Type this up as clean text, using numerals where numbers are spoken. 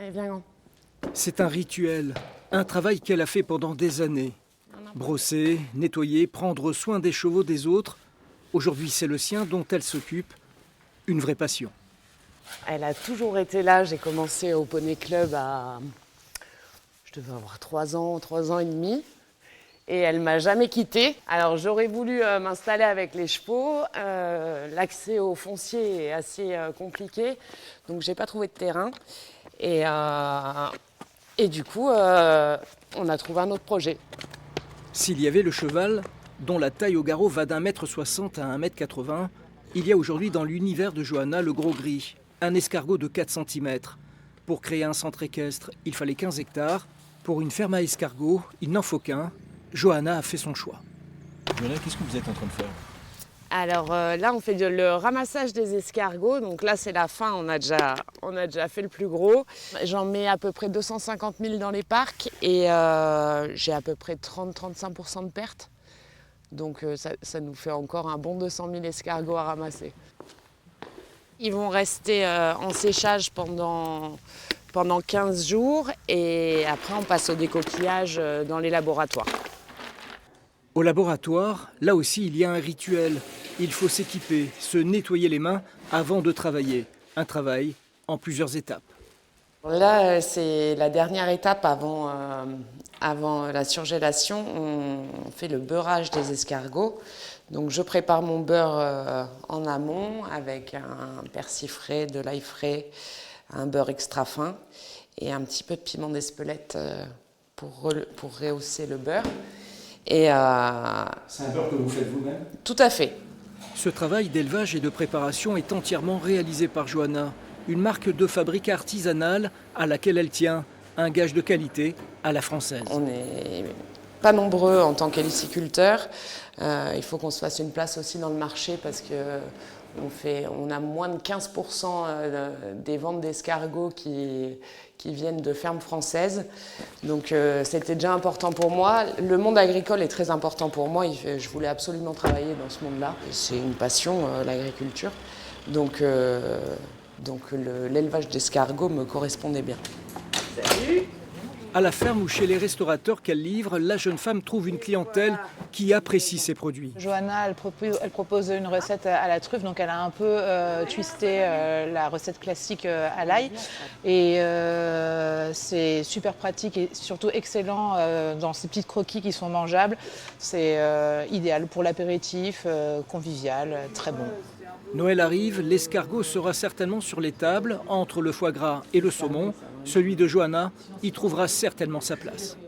Allez, viens. C'est un rituel, un travail qu'elle a fait pendant des années. Brosser, nettoyer, prendre soin des chevaux des autres. Aujourd'hui, c'est le sien dont elle s'occupe. Une vraie passion. Elle a toujours été là. J'ai commencé au Poney Club je devais avoir 3 ans et demi. Et elle m'a jamais quittée. Alors j'aurais voulu m'installer avec les chevaux. L'accès au foncier est assez compliqué, donc j'ai pas trouvé de terrain. Et du coup, on a trouvé un autre projet. S'il y avait le cheval, dont la taille au garrot va d'1,60 m à 1,80 m, il y a aujourd'hui dans l'univers de Johanna le gros gris, un escargot de 4 cm. Pour créer un centre équestre, il fallait 15 hectares. Pour une ferme à escargots, il n'en faut qu'un. Johanna a fait son choix. Johanna, qu'est-ce que vous êtes en train de faire? Alors là, on fait le ramassage des escargots. Donc là, c'est la fin. On a déjà fait le plus gros. J'en mets à peu près 250 000 dans les parcs et j'ai à peu près 30-35% de pertes. Donc ça nous fait encore un bon 200 000 escargots à ramasser. Ils vont rester en séchage pendant 15 jours et après, on passe au décoquillage dans les laboratoires. Au laboratoire, là aussi, il y a un rituel. Il faut s'équiper, se nettoyer les mains avant de travailler. Un travail en plusieurs étapes. Là, c'est la dernière étape avant la surgélation. On fait le beurrage des escargots. Donc, je prépare mon beurre en amont avec un persil frais, de l'ail frais, un beurre extra fin et un petit peu de piment d'Espelette pour rehausser le beurre. C'est un beurre que vous faites vous-même? Tout à fait. Ce travail d'élevage et de préparation est entièrement réalisé par Johanna, une marque de fabrique artisanale à laquelle elle tient, un gage de qualité à la française. On n'est pas nombreux en tant qu'héliciculteurs. Il faut qu'on se fasse une place aussi dans le marché parce qu'on a moins de 15% des ventes d'escargots qui viennent de fermes françaises. Donc c'était déjà important pour moi. Le monde agricole est très important pour moi. Je voulais absolument travailler dans ce monde-là. C'est une passion, l'agriculture. Donc l'élevage d'escargots me correspondait bien. Salut! À la ferme ou chez les restaurateurs qu'elle livre, la jeune femme trouve une clientèle qui apprécie ses produits. Johanna, elle propose une recette à la truffe, donc elle a un peu twisté la recette classique à l'ail. Et c'est super pratique et surtout excellent dans ces petites croquis qui sont mangeables. C'est idéal pour l'apéritif, convivial, très bon. Noël arrive, l'escargot sera certainement sur les tables, entre le foie gras et le saumon. Celui de Johanna y trouvera certainement sa place.